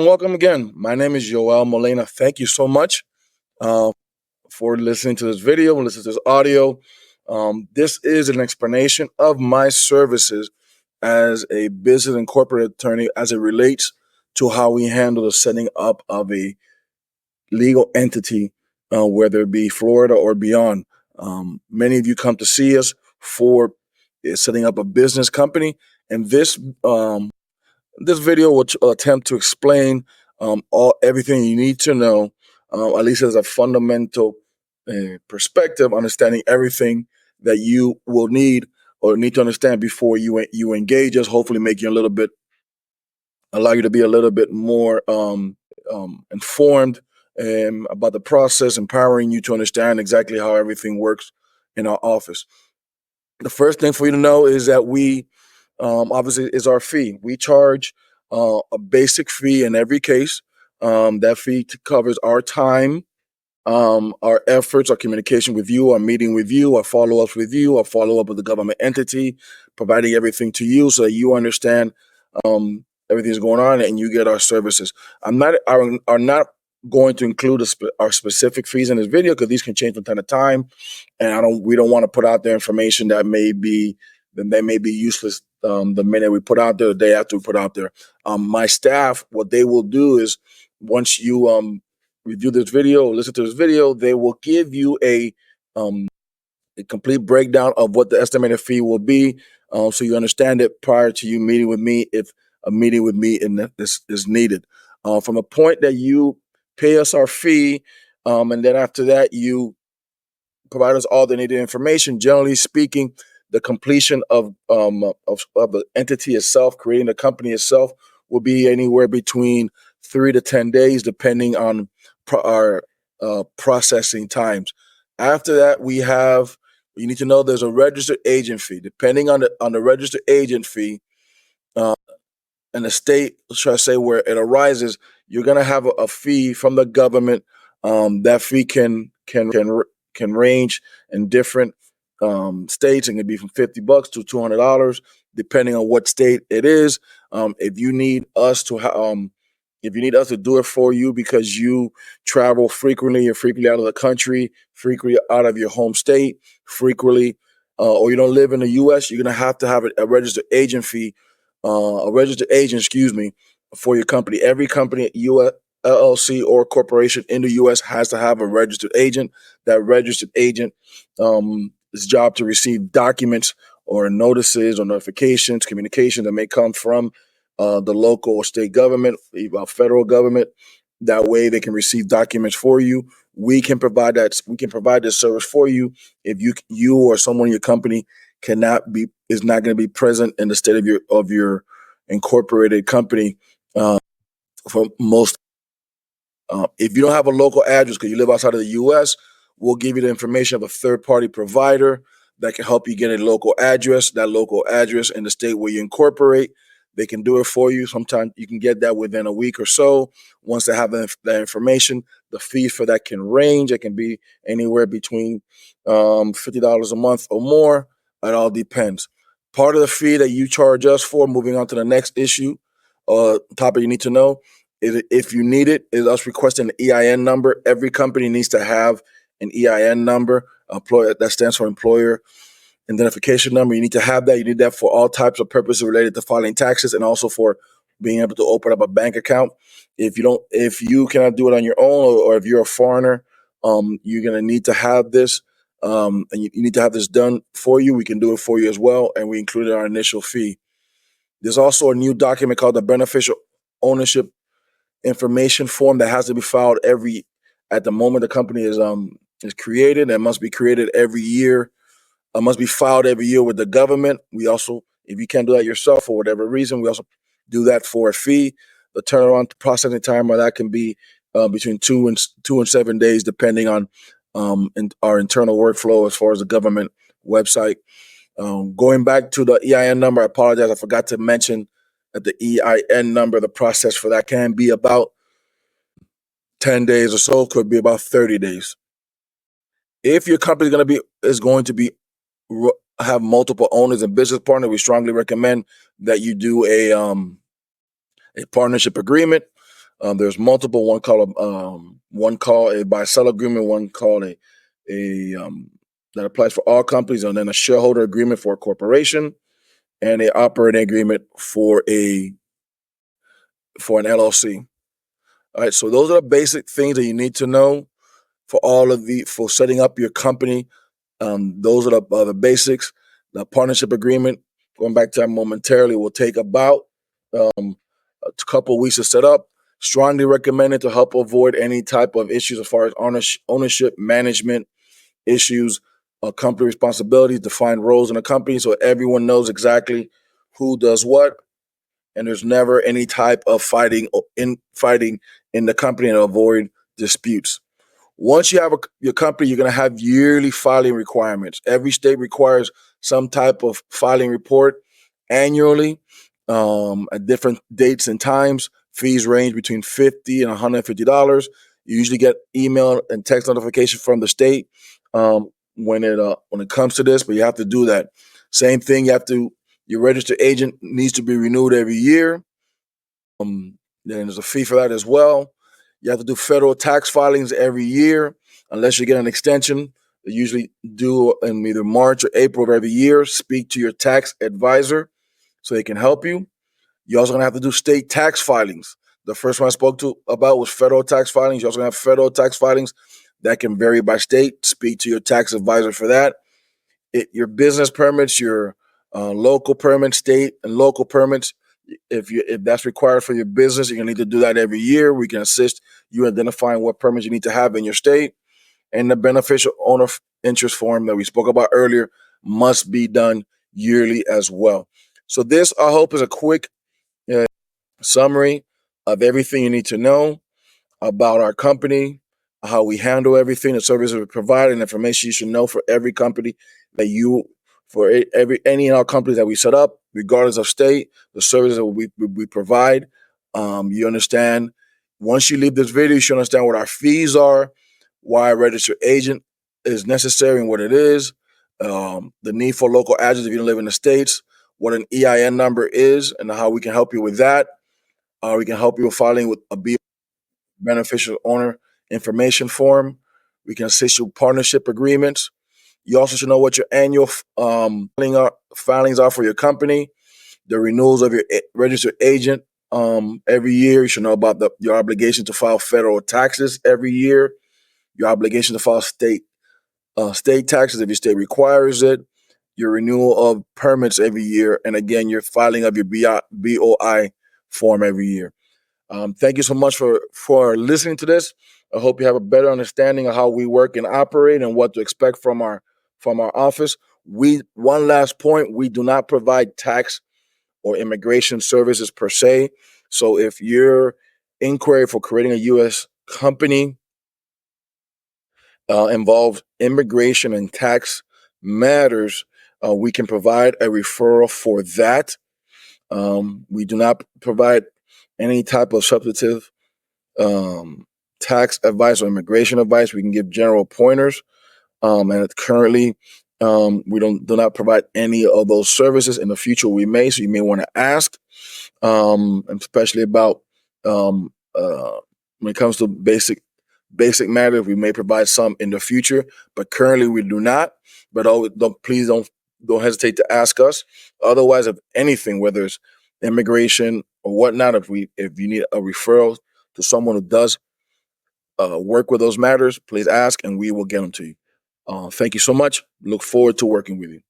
and welcome again. My name is Yoel Molina. Thank you so much uh, for listening to this video and listening to this audio. This is an explanation of my services as a business and corporate attorney as it relates to how we handle the setting up of a legal entity, whether it be Florida or beyond. Many of you come to see us for setting up a business company, and this video will attempt to explain everything you need to know, at least as a fundamental perspective, understanding everything that you will need or need to understand before you engage us. Hopefully, allow you to be a little bit more informed about the process, empowering you to understand exactly how everything works in our office. The first thing for you to know is that we obviously is our fee. We charge a basic fee in every case. That fee covers our time, our efforts, our communication with you, our meeting with you, our follow-ups with you, our follow-up with the government entity, providing everything to you so that you understand everything's going on and you get our services. Are not going to include our specific fees in this video because these can change from time to time, and we don't want to put out there information that may be useless the minute we put out there, the day after we put out there. My staff, what they will do is once you review this video, listen to this video, they will give you a complete breakdown of what the estimated fee will be, so you understand it prior to you meeting with me if a meeting with me is needed. From the point that you pay us our fee, and then after that you provide us all the needed information. Generally speaking, the completion of the entity itself, creating the company itself, will be anywhere between 3 to 10 days, depending on our processing times. After that, you need to know there's a registered agent fee. Depending on the registered agent fee, and the state, should I say, where it arises, you're going to have a fee from the government. That fee can range in different states. It can be from $50 to $200, depending on what state it is. If you need us to do it for you because you travel frequently, you're frequently out of the country, frequently out of your home state, or you don't live in the U.S., you're going to have a registered agent fee. For your company. Every company, U.S. LLC or corporation in the U.S. has to have a registered agent. That registered agent is job to receive documents or notices or notifications, communication that may come from the local or state government, federal government. That way, they can receive documents for you. We can provide that. We can provide this service for you if you or someone in your company is not going to be present in the state of your incorporated company. For most, if you don't have a local address because you live outside of the U.S., we'll give you the information of a third-party provider that can help you get a local address. That local address in the state where you incorporate, they can do it for you. Sometimes you can get that within a week or so. Once they have that information, the fee for that can range. It can be anywhere between $50 a month or more. It all depends. Part of the fee that you charge us for, moving on to the next topic you need to know, is if you need it, is us requesting an EIN number. Every company needs to have an EIN number, that stands for Employer Identification Number. You need to have that. You need that for all types of purposes related to filing taxes and also for being able to open up a bank account. If you cannot do it on your own, or if you're a foreigner, you're going to need to have this. And you need to have this done for you. We can do it for you as well, and we included our initial fee. There's also a new document called the Beneficial Ownership Information Form that has to be filed at the moment the company is created, and must be created every year. Must be filed every year with the government. We also, if you can't do that yourself for whatever reason, we also do that for a fee. The turnaround processing time of that can be between 2 and 7 days, depending on our internal workflow as far as the government website. Going back to the EIN number, I apologize. I forgot to mention that the EIN number, the process for that can be about 10 days or so, could be about 30 days. If your company is going to have multiple owners and business partners, we strongly recommend that you do a partnership agreement. There's multiple. One called a buy-sell agreement. One called a that applies for all companies, and then a shareholder agreement for a corporation, and a operating agreement for an LLC. All right, so those are the basic things that you need to know for setting up your company. Those are the basics. The partnership agreement, going back to that momentarily, will take about a couple of weeks to set up. Strongly recommended to help avoid any type of issues as far as ownership, management issues, company responsibilities, define roles in a company so everyone knows exactly who does what, and there's never any type of fighting in the company, and avoid disputes. Once you have your company, you're going to have yearly filing requirements. Every state requires some type of filing report annually, at different dates and times. Fees range between $50 and $150. You usually get email and text notification from the state when it comes to this, but you have to do that. Same thing, your registered agent needs to be renewed every year. Then there's a fee for that as well. You have to do federal tax filings every year, unless you get an extension. They usually do in either March or April of every year. Speak to your tax advisor so they can help you. You're also going to have to do state tax filings. The first one I spoke about was federal tax filings. You're also going to have federal tax filings that can vary by state. Speak to your tax advisor for that. Your business permits, your local permits, state and local permits. If that's required for your business, you're gonna need to do that every year. We can assist you identifying what permits you need to have in your state, and the beneficial owner interest form that we spoke about earlier must be done yearly as well. So this, I hope, is a quick summary of everything you need to know about our company, how we handle everything, the services we provide, and information you should know for every company any and all companies that we set up, regardless of state, the services that we provide. You understand. Once you leave this video, you should understand what our fees are, why a registered agent is necessary and what it is, the need for local address if you don't live in the States, what an EIN number is, and how we can help you with that. We can help you with filing with a beneficial owner information form. We can assist you with partnership agreements. You also should know what your annual filings are for your company, the renewals of your registered agent every year. You should know about your obligation to file federal taxes every year, your obligation to file state taxes if your state requires it, your renewal of permits every year, and again, your filing of your BOI form every year. Thank you so much for listening to this. I hope you have a better understanding of how we work and operate and what to expect from our office. One last point, we do not provide tax or immigration services per se. So if your inquiry for creating a U.S. company involves immigration and tax matters, we can provide a referral for that. We do not provide any type of substantive tax advice or immigration advice. We can give general pointers, and currently we do not provide any of those services. In the future we may, so you may want to ask, especially about when it comes to basic matters. We may provide some in the future, but currently we do not. But please don't hesitate to ask us. Otherwise, if anything, whether it's immigration or whatnot, if you need a referral to someone who does work with those matters, please ask and we will get them to you. Thank you so much. Look forward to working with you.